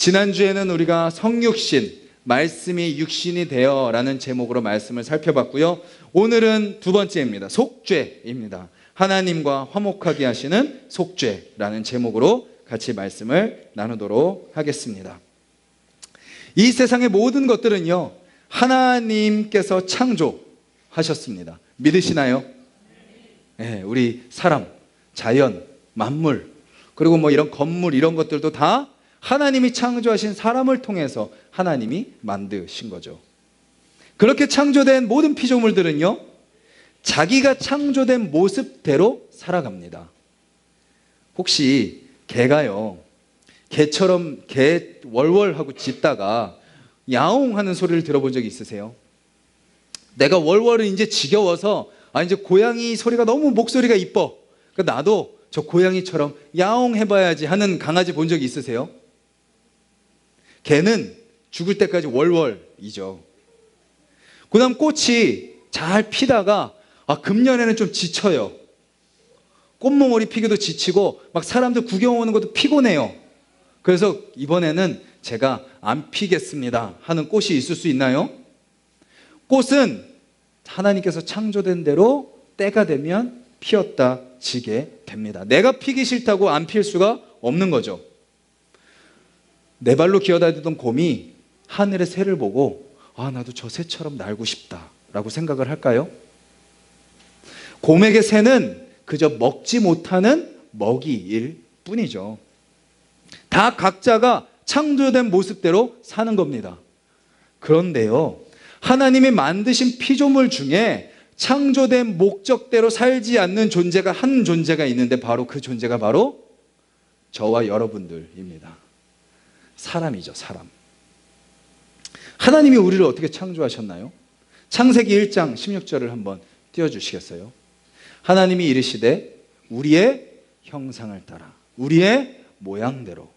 지난주에는 우리가 성육신, 말씀이 육신이 되어 라는 제목으로 말씀을 살펴봤고요. 오늘은 두 번째입니다. 속죄입니다. 하나님과 화목하게 하시는 속죄라는 제목으로 같이 말씀을 나누도록 하겠습니다. 이 세상의 모든 것들은요, 하나님께서 창조하셨습니다. 믿으시나요? 네, 우리 사람, 자연, 만물, 그리고 뭐 이런 건물 이런 것들도 다 하나님이 창조하신 사람을 통해서 하나님이 만드신 거죠. 그렇게 창조된 모든 피조물들은요, 자기가 창조된 모습대로 살아갑니다. 혹시 개가요, 개처럼 개 월월하고 짖다가 야옹하는 소리를 들어본 적이 있으세요? 내가 월월은 이제 지겨워서 이제 고양이 소리가 너무 목소리가 이뻐, 그러니까 나도 저 고양이처럼 야옹해봐야지 하는 강아지 본 적이 있으세요? 개는 죽을 때까지 월월이죠. 그 다음 꽃이 잘 피다가 금년에는 좀 지쳐요. 꽃몽오리 피기도 지치고 막 사람들 구경 오는 것도 피곤해요. 그래서 이번에는 제가 안 피겠습니다 하는 꽃이 있을 수 있나요? 꽃은 하나님께서 창조된 대로 때가 되면 피었다 지게 됩니다. 내가 피기 싫다고 안 필 수가 없는 거죠. 네 발로 기어다니던 곰이 하늘의 새를 보고 나도 저 새처럼 날고 싶다 라고 생각을 할까요? 곰에게 새는 그저 먹지 못하는 먹이일 뿐이죠. 다 각자가 창조된 모습대로 사는 겁니다. 그런데요, 하나님이 만드신 피조물 중에 창조된 목적대로 살지 않는 존재가 한 존재가 있는데 바로 그 존재가 바로 저와 여러분들입니다. 사람이죠, 사람. 하나님이 우리를 어떻게 창조하셨나요? 창세기 1장 16절을 한번 띄워주시겠어요? 하나님이 이르시되 우리의 형상을 따라 우리의 모양대로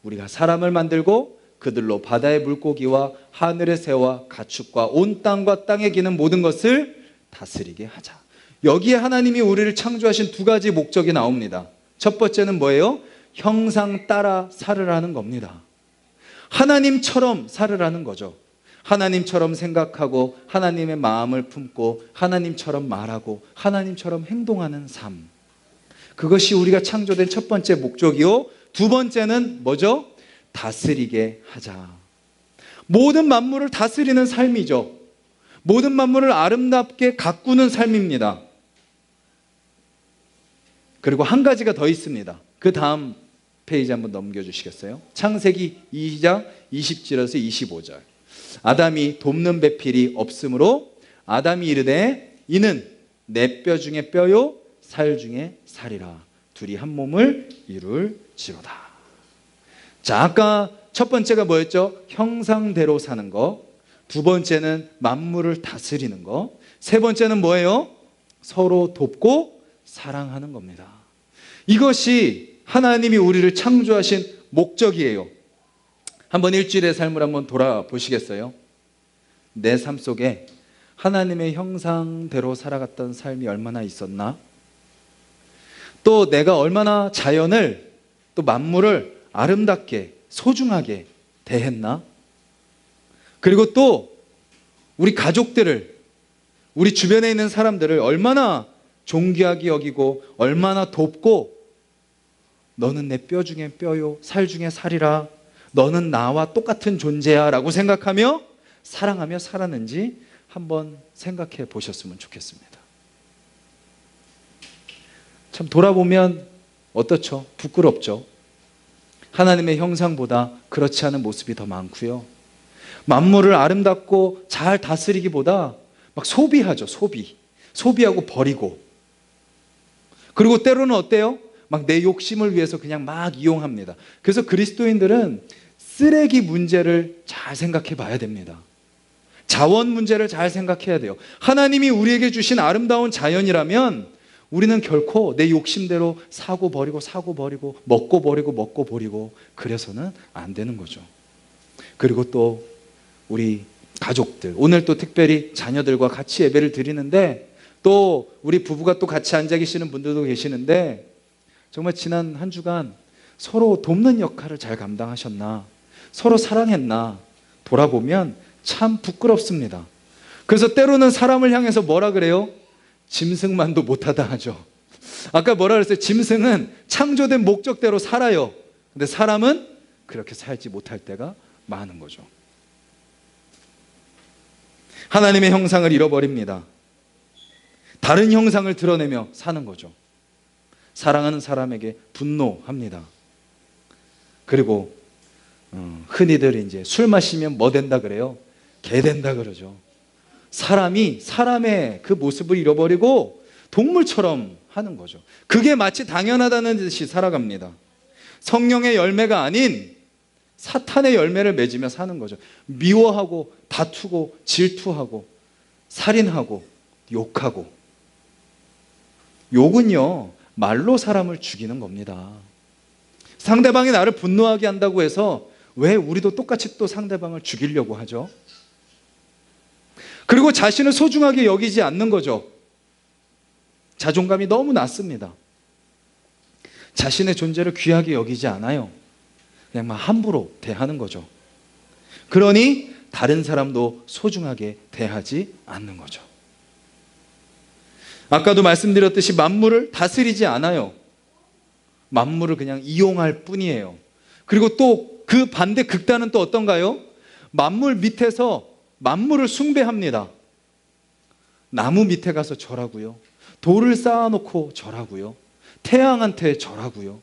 우리가 사람을 만들고 그들로 바다의 물고기와 하늘의 새와 가축과 온 땅과 땅에 기는 모든 것을 다스리게 하자. 여기에 하나님이 우리를 창조하신 두 가지 목적이 나옵니다. 첫 번째는 뭐예요? 형상 따라 살으라는 겁니다. 하나님처럼 살으라는 거죠. 하나님처럼 생각하고 하나님의 마음을 품고 하나님처럼 말하고 하나님처럼 행동하는 삶, 그것이 우리가 창조된 첫 번째 목적이요. 두 번째는 뭐죠? 다스리게 하자. 모든 만물을 다스리는 삶이죠. 모든 만물을 아름답게 가꾸는 삶입니다. 그리고 한 가지가 더 있습니다. 그 다음 페이지 한번 넘겨주시겠어요? 창세기 2장 20절에서 25절. 아담이 돕는 배필이 없으므로 아담이 이르되 이는 내 뼈 중에 뼈요 살 중에 살이라 둘이 한 몸을 이룰지로다. 자, 아까 첫 번째가 뭐였죠? 형상대로 사는 거. 두 번째는 만물을 다스리는 거. 세 번째는 뭐예요? 서로 돕고 사랑하는 겁니다. 이것이 하나님이 우리를 창조하신 목적이에요. 한번 일주일의 삶을 한번 돌아보시겠어요? 내 삶 속에 하나님의 형상대로 살아갔던 삶이 얼마나 있었나? 또 내가 얼마나 자연을, 또 만물을 아름답게 소중하게 대했나? 그리고 또 우리 가족들을, 우리 주변에 있는 사람들을 얼마나 존귀하게 여기고 얼마나 돕고 너는 내 뼈 중에 뼈요 살 중에 살이라, 너는 나와 똑같은 존재야 라고 생각하며 사랑하며 살았는지 한번 생각해 보셨으면 좋겠습니다. 참 돌아보면 어떻죠? 부끄럽죠? 하나님의 형상보다 그렇지 않은 모습이 더 많고요. 만물을 아름답고 잘 다스리기보다 막 소비하죠. 소비하고 버리고. 그리고 때로는 어때요? 막 내 욕심을 위해서 그냥 막 이용합니다. 그래서 그리스도인들은 쓰레기 문제를 잘 생각해 봐야 됩니다. 자원 문제를 잘 생각해야 돼요. 하나님이 우리에게 주신 아름다운 자연이라면 우리는 결코 내 욕심대로 사고 버리고 먹고 버리고 그래서는 안 되는 거죠. 그리고 또 우리 가족들, 오늘 또 특별히 자녀들과 같이 예배를 드리는데 또 우리 부부가 또 같이 앉아 계시는 분들도 계시는데 정말 지난 한 주간 서로 돕는 역할을 잘 감당하셨나? 서로 사랑했나 돌아보면 참 부끄럽습니다. 그래서 때로는 사람을 향해서 뭐라 그래요? 짐승만도 못하다 하죠. 아까 뭐라 그랬어요? 짐승은 창조된 목적대로 살아요. 근데 사람은 그렇게 살지 못할 때가 많은 거죠. 하나님의 형상을 잃어버립니다. 다른 형상을 드러내며 사는 거죠. 사랑하는 사람에게 분노합니다. 그리고 흔히들 이제 술 마시면 뭐 된다 그래요? 개 된다 그러죠. 사람이 사람의 그 모습을 잃어버리고 동물처럼 하는 거죠. 그게 마치 당연하다는 듯이 살아갑니다. 성령의 열매가 아닌 사탄의 열매를 맺으며 사는 거죠. 미워하고 다투고 질투하고 살인하고 욕하고. 욕은요, 말로 사람을 죽이는 겁니다. 상대방이 나를 분노하게 한다고 해서 왜 우리도 똑같이 또 상대방을 죽이려고 하죠? 그리고 자신을 소중하게 여기지 않는 거죠. 자존감이 너무 낮습니다. 자신의 존재를 귀하게 여기지 않아요. 그냥 막 함부로 대하는 거죠. 그러니 다른 사람도 소중하게 대하지 않는 거죠. 아까도 말씀드렸듯이 만물을 다스리지 않아요. 만물을 그냥 이용할 뿐이에요. 그리고 또 그 반대 극단은 또 어떤가요? 만물 밑에서 만물을 숭배합니다. 나무 밑에 가서 절하고요. 돌을 쌓아놓고 절하고요. 태양한테 절하고요.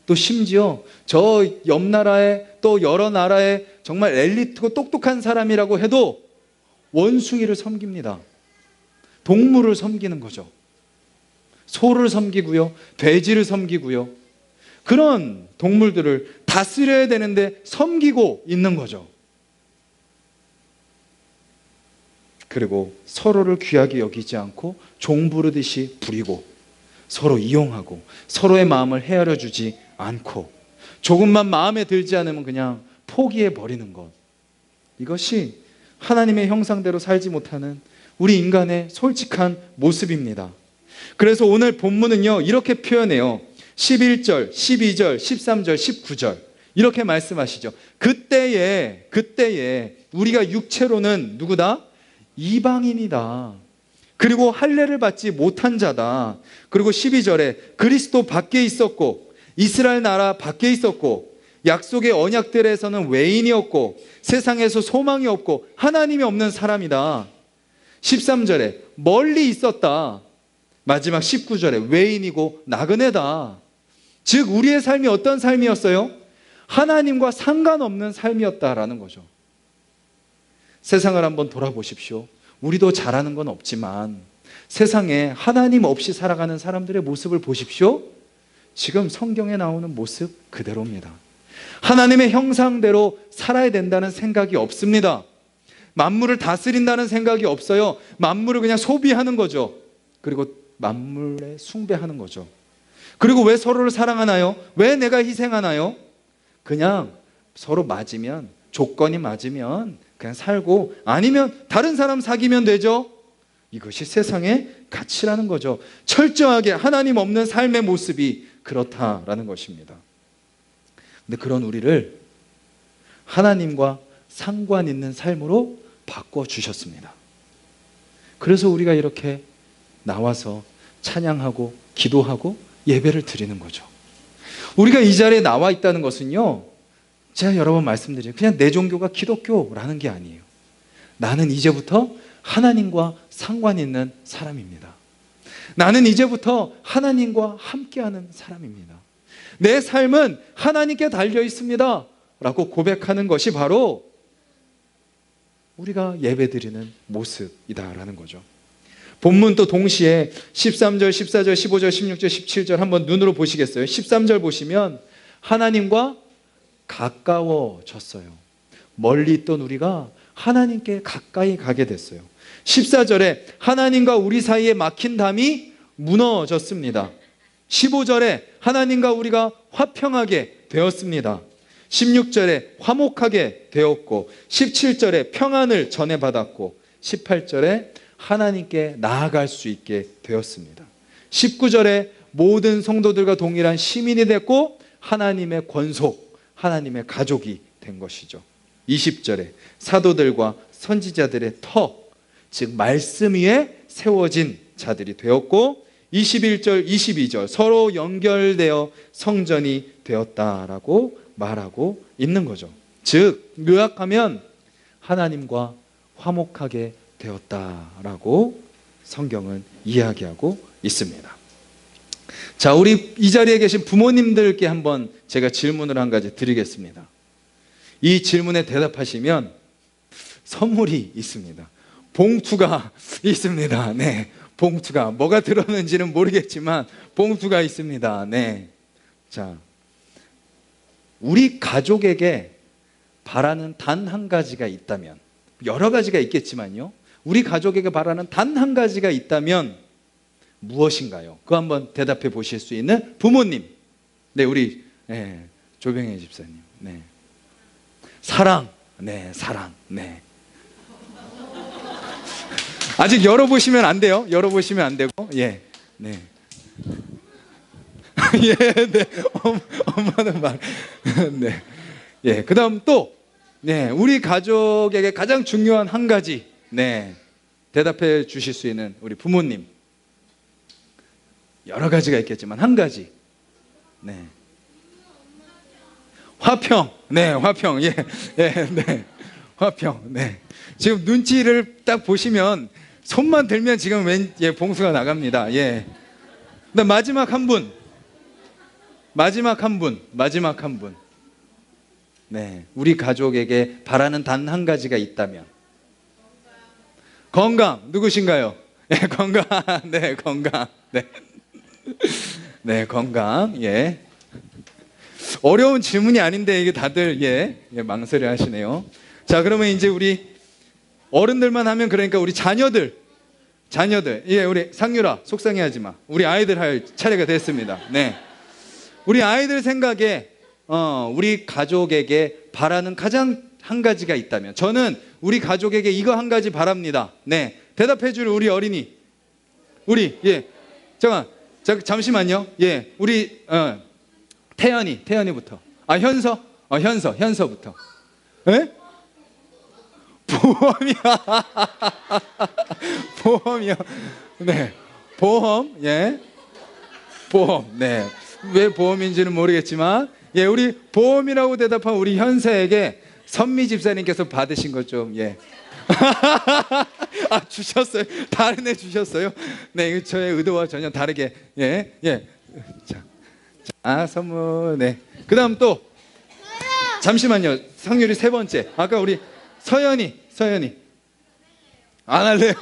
또 심지어 저 옆 나라에 또 여러 나라에 정말 엘리트고 똑똑한 사람이라고 해도 원숭이를 섬깁니다. 동물을 섬기는 거죠. 소를 섬기고요. 돼지를 섬기고요. 그런 동물들을 다스려야 되는데 섬기고 있는 거죠. 그리고 서로를 귀하게 여기지 않고 종 부르듯이 부리고 서로 이용하고 서로의 마음을 헤아려 주지 않고 조금만 마음에 들지 않으면 그냥 포기해 버리는 것. 이것이 하나님의 형상대로 살지 못하는 우리 인간의 솔직한 모습입니다. 그래서 오늘 본문은요, 이렇게 표현해요. 11절, 12절, 13절, 19절 이렇게 말씀하시죠. 그때에 우리가 육체로는 누구다? 이방인이다. 그리고 할례를 받지 못한 자다. 그리고 12절에 그리스도 밖에 있었고 이스라엘 나라 밖에 있었고 약속의 언약들에서는 외인이었고 세상에서 소망이 없고 하나님이 없는 사람이다. 13절에 멀리 있었다. 마지막 19절에 외인이고 나그네다. 즉 우리의 삶이 어떤 삶이었어요? 하나님과 상관없는 삶이었다라는 거죠. 세상을 한번 돌아보십시오. 우리도 잘하는 건 없지만 세상에 하나님 없이 살아가는 사람들의 모습을 보십시오. 지금 성경에 나오는 모습 그대로입니다. 하나님의 형상대로 살아야 된다는 생각이 없습니다. 만물을 다스린다는 생각이 없어요. 만물을 그냥 소비하는 거죠. 그리고 만물에 숭배하는 거죠. 그리고 왜 서로를 사랑하나요? 왜 내가 희생하나요? 그냥 서로 맞으면, 조건이 맞으면 그냥 살고 아니면 다른 사람 사귀면 되죠. 이것이 세상의 가치라는 거죠. 철저하게 하나님 없는 삶의 모습이 그렇다라는 것입니다. 근데 그런 우리를 하나님과 상관 있는 삶으로 바꿔주셨습니다. 그래서 우리가 이렇게 나와서 찬양하고 기도하고 예배를 드리는 거죠. 우리가 이 자리에 나와 있다는 것은요, 제가 여러 번 말씀드려요. 그냥 내 종교가 기독교라는 게 아니에요. 나는 이제부터 하나님과 상관 있는 사람입니다. 나는 이제부터 하나님과 함께하는 사람입니다. 내 삶은 하나님께 달려 있습니다 라고 고백하는 것이 바로 우리가 예배드리는 모습이다라는 거죠. 본문 또 동시에 13절, 14절, 15절, 16절, 17절 한번 눈으로 보시겠어요? 13절 보시면 하나님과 가까워졌어요. 멀리 있던 우리가 하나님께 가까이 가게 됐어요. 14절에 하나님과 우리 사이에 막힌 담이 무너졌습니다. 15절에 하나님과 우리가 화평하게 되었습니다. 16절에 화목하게 되었고 17절에 평안을 전해받았고 18절에 하나님께 나아갈 수 있게 되었습니다. 19절에 모든 성도들과 동일한 시민이 됐고 하나님의 권속, 하나님의 가족이 된 것이죠. 20절에 사도들과 선지자들의 터, 즉 말씀 위에 세워진 자들이 되었고, 21절, 22절 서로 연결되어 성전이 되었다라고 말하고 있는 거죠. 즉 요약하면 하나님과 화목하게 되었다라고 성경은 이야기하고 있습니다. 자, 우리 이 자리에 계신 부모님들께 한번 제가 질문을 한 가지 드리겠습니다. 이 질문에 대답하시면 선물이 있습니다. 봉투가 있습니다. 네, 봉투가 뭐가 들었는지는 모르겠지만 봉투가 있습니다. 네, 자, 우리 가족에게 바라는 단 한 가지가 있다면, 여러 가지가 있겠지만요, 우리 가족에게 바라는 단 한 가지가 있다면 무엇인가요? 그거 한번 대답해 보실 수 있는 부모님. 네, 우리 조병혜 집사님. 네, 사랑. 네, 사랑. 네. 아직 열어보시면 안 돼요. 열어보시면 안 되고, 예, 네. 예, 네. 엄마는 말. 네. 예, 그 다음 또, 네, 우리 가족에게 가장 중요한 한 가지, 네, 대답해 주실 수 있는 우리 부모님. 여러 가지가 있겠지만 한 가지. 네. 화평. 네, 화평. 예, 예, 네. 화평. 네. 지금 눈치를 딱 보시면 손만 들면 지금 봉수가 나갑니다. 예. 근데 마지막 한 분. 마지막 한 분. 마지막 한 분. 네. 우리 가족에게 바라는 단 한 가지가 있다면. 건강. 누구신가요? 예, 건강. 네, 건강. 네. 네, 건강. 예. 어려운 질문이 아닌데 이게 다들 망설여 하시네요. 자, 그러면 이제 우리 어른들만 하면, 그러니까 우리 자녀들, 예, 우리 상유라 속상해하지 마. 우리 아이들 할 차례가 됐습니다. 네, 우리 아이들 생각에 우리 가족에게 바라는 가장 한 가지가 있다면, 저는 우리 가족에게 이거 한 가지 바랍니다. 네, 대답해줄 우리 어린이, 우리 잠시만요. 예, 우리 태연이부터. 아, 현서부터. 예? 보험이야. 보험이요. 네, 보험. 예, 보험. 네, 왜 보험인지는 모르겠지만, 예, 우리 보험이라고 대답한 우리 현서에게 선미 집사님께서 받으신 것 좀, 예. 아, 주셨어요. 다른 애 주셨어요. 네, 이거 저의 의도와 전혀 다르게. 예, 예. 자, 선물. 네. 그 다음 또, 잠시만요. 상률이 세 번째. 아까 우리 서연이 안 할래요?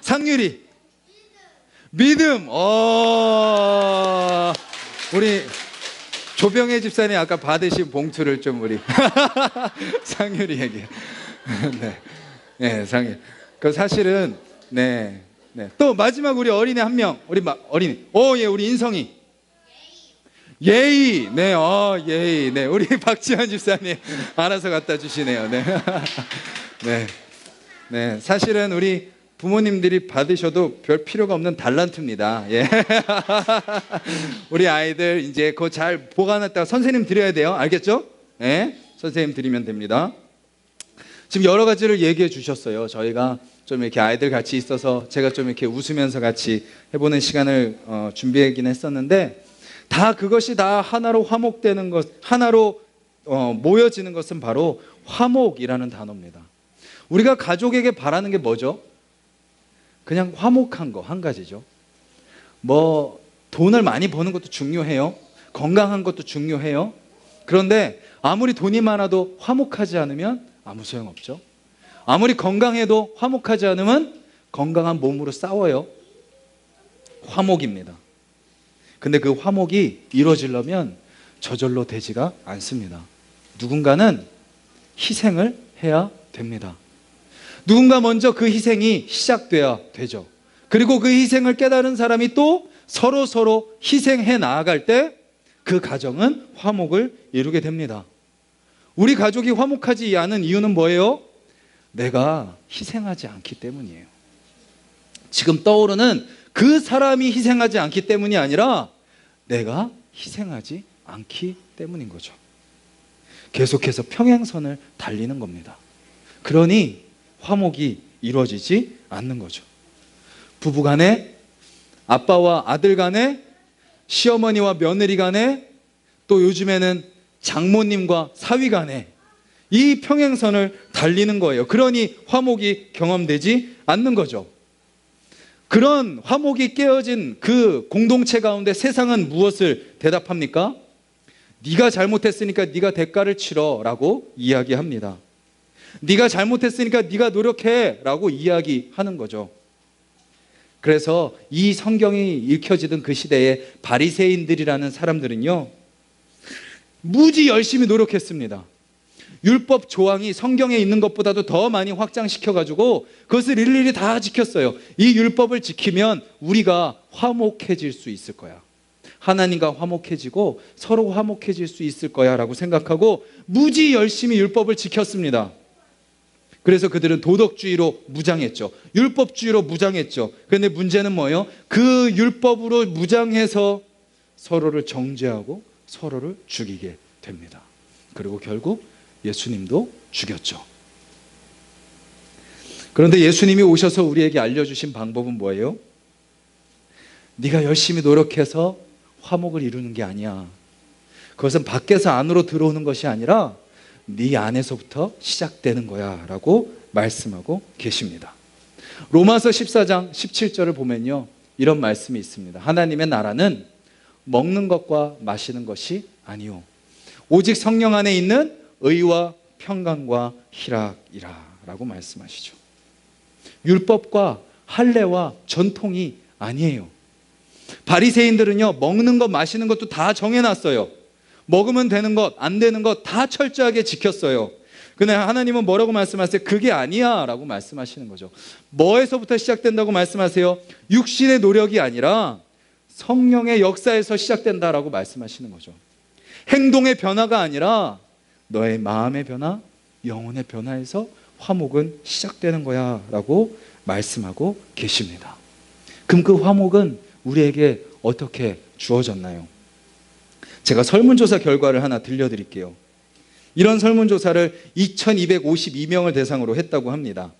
상률이 믿음. 우리 조병혜 집사님 아까 받으신 봉투를 좀 우리 상률이에게. 네, 네, 상률. 그 사실은 네. 또 마지막 우리 어린이 한 명. 우리 어린이. 예, 우리 인성이. 예의. 네, 예의. 네, 우리 박지현 집사님 알아서 갖다 주시네요. 네. 네. 네, 사실은 우리 부모님들이 받으셔도 별 필요가 없는 달란트입니다. 예. 우리 아이들 이제 그거 잘 보관했다가 선생님 드려야 돼요. 알겠죠? 네, 선생님 드리면 됩니다. 지금 여러 가지를 얘기해 주셨어요. 저희가 좀 이렇게 아이들 같이 있어서 제가 좀 이렇게 웃으면서 같이 해보는 시간을 준비하긴 했었는데, 다 그것이 다 하나로 화목되는 것, 하나로 모여지는 것은 바로 화목이라는 단어입니다. 우리가 가족에게 바라는 게 뭐죠? 그냥 화목한 거 한 가지죠. 뭐 돈을 많이 버는 것도 중요해요. 건강한 것도 중요해요. 그런데 아무리 돈이 많아도 화목하지 않으면 아무 소용없죠. 아무리 건강해도 화목하지 않으면 건강한 몸으로 싸워요. 화목입니다. 근데 그 화목이 이루어지려면 저절로 되지가 않습니다. 누군가는 희생을 해야 됩니다. 누군가 먼저 그 희생이 시작돼야 되죠. 그리고 그 희생을 깨달은 사람이 또 서로 희생해 나아갈 때 그 가정은 화목을 이루게 됩니다. 우리 가족이 화목하지 않은 이유는 뭐예요? 내가 희생하지 않기 때문이에요. 지금 떠오르는 그 사람이 희생하지 않기 때문이 아니라 내가 희생하지 않기 때문인 거죠. 계속해서 평행선을 달리는 겁니다. 그러니 화목이 이루어지지 않는 거죠. 부부 간에, 아빠와 아들 간에, 시어머니와 며느리 간에, 또 요즘에는 장모님과 사위 간에 이 평행선을 달리는 거예요. 그러니 화목이 경험되지 않는 거죠. 그런 화목이 깨어진 그 공동체 가운데 세상은 무엇을 대답합니까? 네가 잘못했으니까 네가 대가를 치러라고 이야기합니다. 네가 잘못했으니까 네가 노력해 라고 이야기하는 거죠. 그래서 이 성경이 읽혀지던 그 시대에 바리새인들이라는 사람들은요, 무지 열심히 노력했습니다. 율법 조항이 성경에 있는 것보다도 더 많이 확장시켜가지고 그것을 일일이 다 지켰어요. 이 율법을 지키면 우리가 화목해질 수 있을 거야. 하나님과 화목해지고 서로 화목해질 수 있을 거야 라고 생각하고 무지 열심히 율법을 지켰습니다. 그래서 그들은 도덕주의로 무장했죠. 율법주의로 무장했죠. 그런데 문제는 뭐예요? 그 율법으로 무장해서 서로를 정죄하고 서로를 죽이게 됩니다. 그리고 결국 예수님도 죽였죠. 그런데 예수님이 오셔서 우리에게 알려주신 방법은 뭐예요? 네가 열심히 노력해서 화목을 이루는 게 아니야. 그것은 밖에서 안으로 들어오는 것이 아니라 네 안에서부터 시작되는 거야 라고 말씀하고 계십니다. 로마서 14장 17절을 보면요, 이런 말씀이 있습니다. 하나님의 나라는 먹는 것과 마시는 것이 아니요 오직 성령 안에 있는 의와 평강과 희락이라 라고 말씀하시죠. 율법과 할례와 전통이 아니에요. 바리새인들은요, 먹는 것 마시는 것도 다 정해놨어요. 먹으면 되는 것, 안 되는 것 다 철저하게 지켰어요. 근데 하나님은 뭐라고 말씀하세요? 그게 아니야 라고 말씀하시는 거죠. 뭐에서부터 시작된다고 말씀하세요? 육신의 노력이 아니라 성령의 역사에서 시작된다라고 말씀하시는 거죠. 행동의 변화가 아니라 너의 마음의 변화, 영혼의 변화에서 화목은 시작되는 거야 라고 말씀하고 계십니다. 그럼 그 화목은 우리에게 어떻게 주어졌나요? 제가 설문조사 결과를 하나 들려드릴게요. 이런 설문조사를 2252명을 대상으로 했다고 합니다.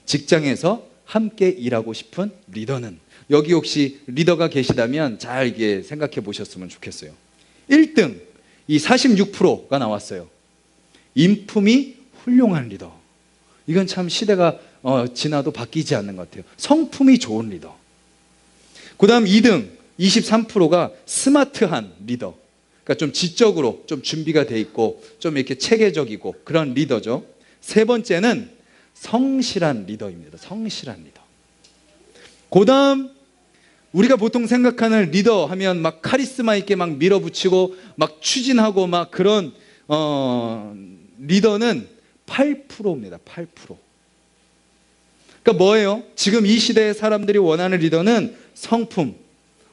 직장에서 함께 일하고 싶은 리더는, 여기 혹시 리더가 계시다면 잘 이게 생각해 보셨으면 좋겠어요. 1등, 이 46%가 나왔어요. 인품이 훌륭한 리더. 이건 참 시대가 지나도 바뀌지 않는 것 같아요. 성품이 좋은 리더. 그 다음 2등 23%가 스마트한 리더. 그러니까 좀 지적으로 좀 준비가 돼 있고 좀 이렇게 체계적이고 그런 리더죠. 세 번째는 성실한 리더입니다. 성실한 리더. 그 다음 우리가 보통 생각하는 리더 하면 막 카리스마 있게 막 밀어붙이고 막 추진하고 막 그런 리더는 8%입니다. 8%. 그러니까 뭐예요? 지금 이 시대의 사람들이 원하는 리더는 성품,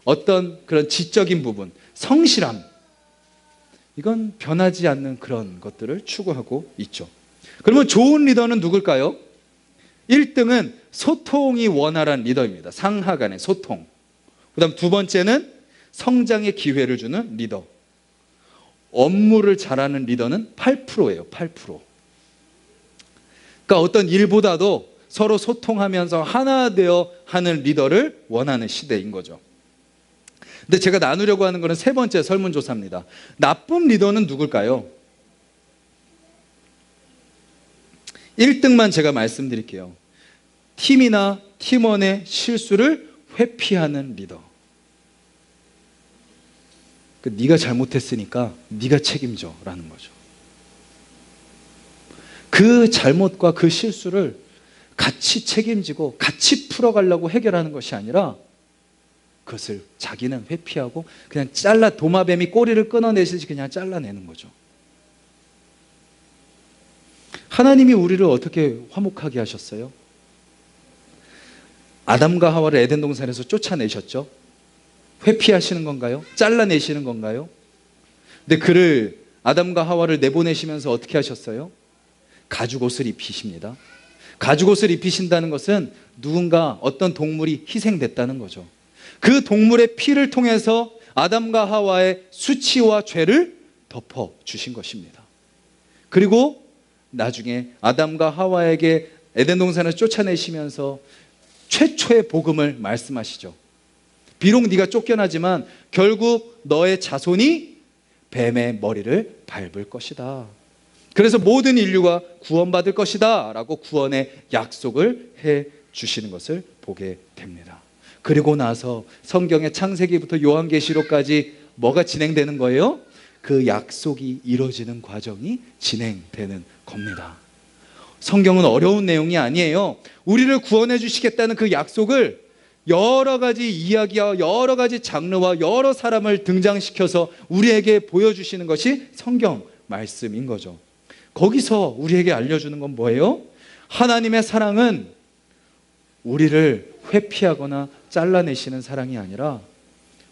어떤 그런 지적인 부분, 성실함. 이건 변하지 않는 그런 것들을 추구하고 있죠. 그러면 좋은 리더는 누굴까요? 1등은 소통이 원활한 리더입니다. 상하 간의 소통. 그 다음 두 번째는 성장의 기회를 주는 리더. 업무를 잘하는 리더는 8%예요. 8%. 그러니까 어떤 일보다도 서로 소통하면서 하나 되어 하는 리더를 원하는 시대인 거죠. 근데 제가 나누려고 하는 것은 세 번째 설문조사입니다. 나쁜 리더는 누굴까요? 1등만 제가 말씀드릴게요. 팀이나 팀원의 실수를 회피하는 리더. 네가 잘못했으니까 네가 책임져 라는 거죠. 그 잘못과 그 실수를 같이 책임지고 같이 풀어가려고 해결하는 것이 아니라 그것을 자기는 회피하고 그냥 도마뱀이 꼬리를 끊어내듯이 그냥 잘라내는 거죠. 하나님이 우리를 어떻게 화목하게 하셨어요? 아담과 하와를 에덴 동산에서 쫓아내셨죠. 회피하시는 건가요? 잘라내시는 건가요? 근데 아담과 하와를 내보내시면서 어떻게 하셨어요? 가죽옷을 입히십니다. 가죽옷을 입히신다는 것은 누군가 어떤 동물이 희생됐다는 거죠. 그 동물의 피를 통해서 아담과 하와의 수치와 죄를 덮어주신 것입니다. 그리고 나중에 아담과 하와에게 에덴 동산을 쫓아내시면서 최초의 복음을 말씀하시죠. 비록 네가 쫓겨나지만 결국 너의 자손이 뱀의 머리를 밟을 것이다. 그래서 모든 인류가 구원받을 것이다 라고 구원의 약속을 해 주시는 것을 보게 됩니다. 그리고 나서 성경의 창세기부터 요한계시록까지 뭐가 진행되는 거예요? 그 약속이 이루어지는 과정이 진행되는 겁니다. 성경은 어려운 내용이 아니에요. 우리를 구원해 주시겠다는 그 약속을 여러 가지 이야기와 여러 가지 장르와 여러 사람을 등장시켜서 우리에게 보여주시는 것이 성경 말씀인 거죠. 거기서 우리에게 알려주는 건 뭐예요? 하나님의 사랑은 우리를 회피하거나 잘라내시는 사랑이 아니라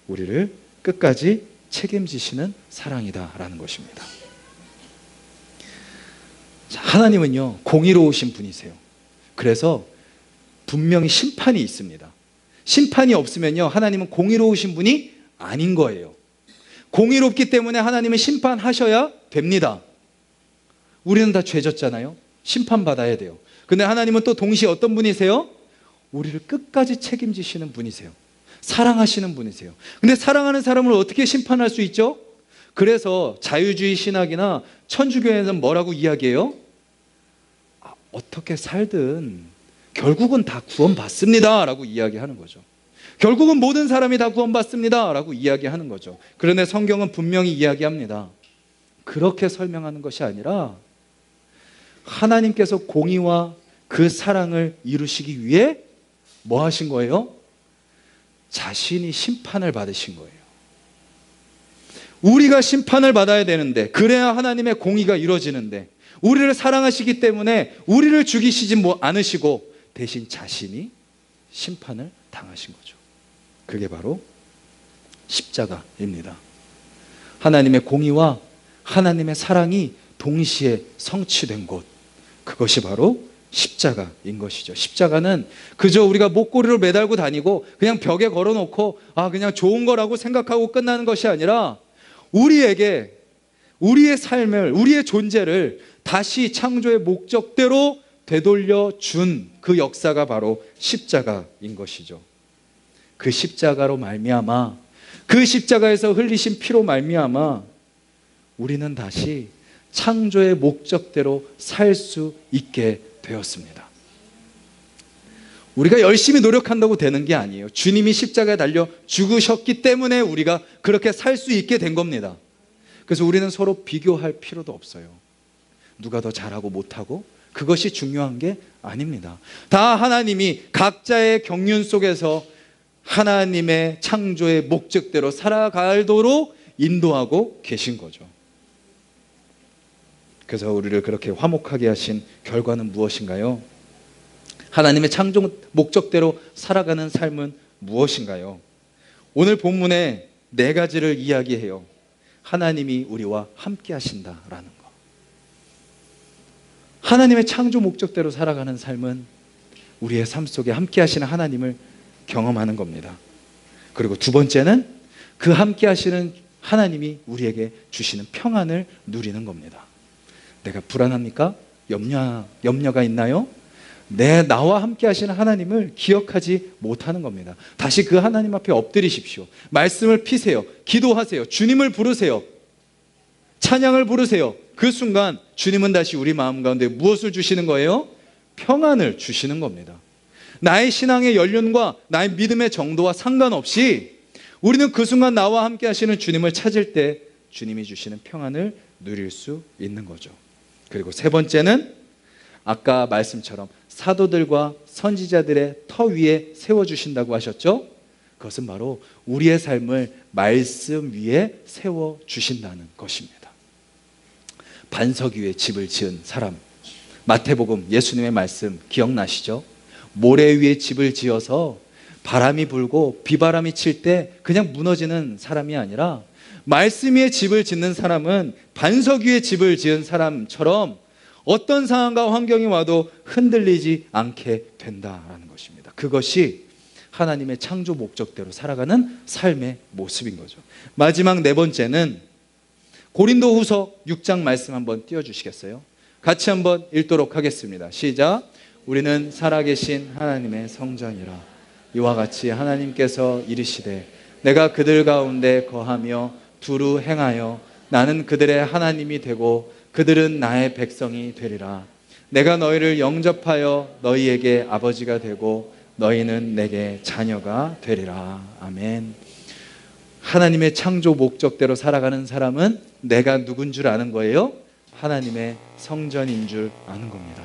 우리를 끝까지 책임지시는 사랑이다라는 것입니다. 자, 하나님은요, 공의로우신 분이세요. 그래서 분명히 심판이 있습니다. 심판이 없으면요, 하나님은 공의로우신 분이 아닌 거예요. 공의롭기 때문에 하나님은 심판하셔야 됩니다. 우리는 다 죄졌잖아요. 심판받아야 돼요. 근데 하나님은 또 동시에 어떤 분이세요? 우리를 끝까지 책임지시는 분이세요. 사랑하시는 분이세요. 근데 사랑하는 사람을 어떻게 심판할 수 있죠? 그래서 자유주의 신학이나 천주교에는 뭐라고 이야기해요? 어떻게 살든 결국은 다 구원받습니다 라고 이야기하는 거죠. 결국은 모든 사람이 다 구원받습니다 라고 이야기하는 거죠. 그런데 성경은 분명히 이야기합니다. 그렇게 설명하는 것이 아니라 하나님께서 공의와 그 사랑을 이루시기 위해 뭐 하신 거예요? 자신이 심판을 받으신 거예요. 우리가 심판을 받아야 되는데, 그래야 하나님의 공의가 이루어지는데, 우리를 사랑하시기 때문에 우리를 죽이시지 않으시고 대신 자신이 심판을 당하신 거죠. 그게 바로 십자가입니다. 하나님의 공의와 하나님의 사랑이 동시에 성취된 곳, 그것이 바로 십자가인 것이죠. 십자가는 그저 우리가 목걸이로 매달고 다니고 그냥 벽에 걸어놓고 그냥 좋은 거라고 생각하고 끝나는 것이 아니라 우리에게 우리의 삶을, 우리의 존재를 다시 창조의 목적대로 되돌려 준 그 역사가 바로 십자가인 것이죠. 그 십자가로 말미암아, 그 십자가에서 흘리신 피로 말미암아 우리는 다시 창조의 목적대로 살 수 있게 되었습니다. 우리가 열심히 노력한다고 되는 게 아니에요. 주님이 십자가에 달려 죽으셨기 때문에 우리가 그렇게 살 수 있게 된 겁니다. 그래서 우리는 서로 비교할 필요도 없어요. 누가 더 잘하고 못하고 그것이 중요한 게 아닙니다. 다 하나님이 각자의 경륜 속에서 하나님의 창조의 목적대로 살아가도록 인도하고 계신 거죠. 그래서 우리를 그렇게 화목하게 하신 결과는 무엇인가요? 하나님의 창조 목적대로 살아가는 삶은 무엇인가요? 오늘 본문에 4가지를 이야기해요. 하나님이 우리와 함께 하신다라는 거. 하나님의 창조 목적대로 살아가는 삶은 우리의 삶 속에 함께 하시는 하나님을 경험하는 겁니다. 그리고 2번째는 그 함께 하시는 하나님이 우리에게 주시는 평안을 누리는 겁니다. 내가 불안합니까? 염려가 있나요? 나와 함께 하시는 하나님을 기억하지 못하는 겁니다. 다시 그 하나님 앞에 엎드리십시오. 말씀을 피세요. 기도하세요. 주님을 부르세요. 찬양을 부르세요. 그 순간 주님은 다시 우리 마음 가운데 무엇을 주시는 거예요? 평안을 주시는 겁니다. 나의 신앙의 연륜과 나의 믿음의 정도와 상관없이 우리는 그 순간 나와 함께 하시는 주님을 찾을 때 주님이 주시는 평안을 누릴 수 있는 거죠. 그리고 3번째는 아까 말씀처럼 사도들과 선지자들의 터 위에 세워주신다고 하셨죠? 그것은 바로 우리의 삶을 말씀 위에 세워주신다는 것입니다. 반석 위에 집을 지은 사람, 마태복음 예수님의 말씀 기억나시죠? 모래 위에 집을 지어서 바람이 불고 비바람이 칠 때 그냥 무너지는 사람이 아니라 말씀 위에 집을 짓는 사람은 반석 위에 집을 지은 사람처럼 어떤 상황과 환경이 와도 흔들리지 않게 된다라는 것입니다. 그것이 하나님의 창조 목적대로 살아가는 삶의 모습인 거죠. 마지막 4번째는 고린도후서 6장 말씀 한번 띄워주시겠어요? 같이 한번 읽도록 하겠습니다. 시작. 우리는 살아계신 하나님의 성전이라. 이와 같이 하나님께서 이르시되 내가 그들 가운데 거하며 두루 행하여 나는 그들의 하나님이 되고 그들은 나의 백성이 되리라. 내가 너희를 영접하여 너희에게 아버지가 되고 너희는 내게 자녀가 되리라. 아멘. 하나님의 창조 목적대로 살아가는 사람은 내가 누군 줄 아는 거예요? 하나님의 성전인 줄 아는 겁니다.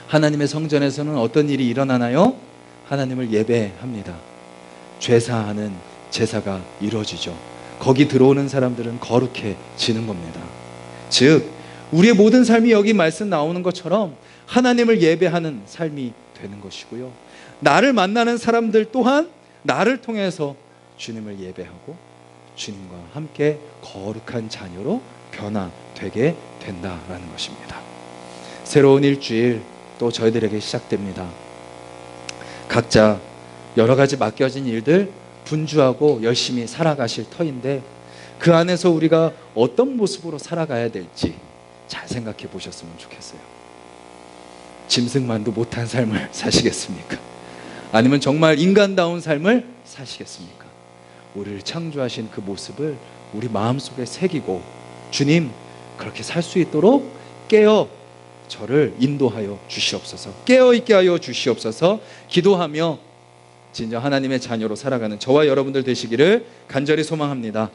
하나님의 성전에서는 어떤 일이 일어나나요? 하나님을 예배합니다. 죄사하는 제사가 이루어지죠. 거기 들어오는 사람들은 거룩해지는 겁니다. 즉 우리의 모든 삶이 여기 말씀 나오는 것처럼 하나님을 예배하는 삶이 되는 것이고요, 나를 만나는 사람들 또한 나를 통해서 주님을 예배하고 주님과 함께 거룩한 자녀로 변화되게 된다라는 것입니다. 새로운 일주일 또 저희들에게 시작됩니다. 각자 여러 가지 맡겨진 일들 분주하고 열심히 살아가실 터인데 그 안에서 우리가 어떤 모습으로 살아가야 될지 잘 생각해 보셨으면 좋겠어요. 짐승만도 못한 삶을 사시겠습니까? 아니면 정말 인간다운 삶을 사시겠습니까? 우리를 창조하신 그 모습을 우리 마음속에 새기고 주님 그렇게 살 수 있도록 깨어 저를 인도하여 주시옵소서, 깨어있게 하여 주시옵소서 기도하며 진정 하나님의 자녀로 살아가는 저와 여러분들 되시기를 간절히 소망합니다.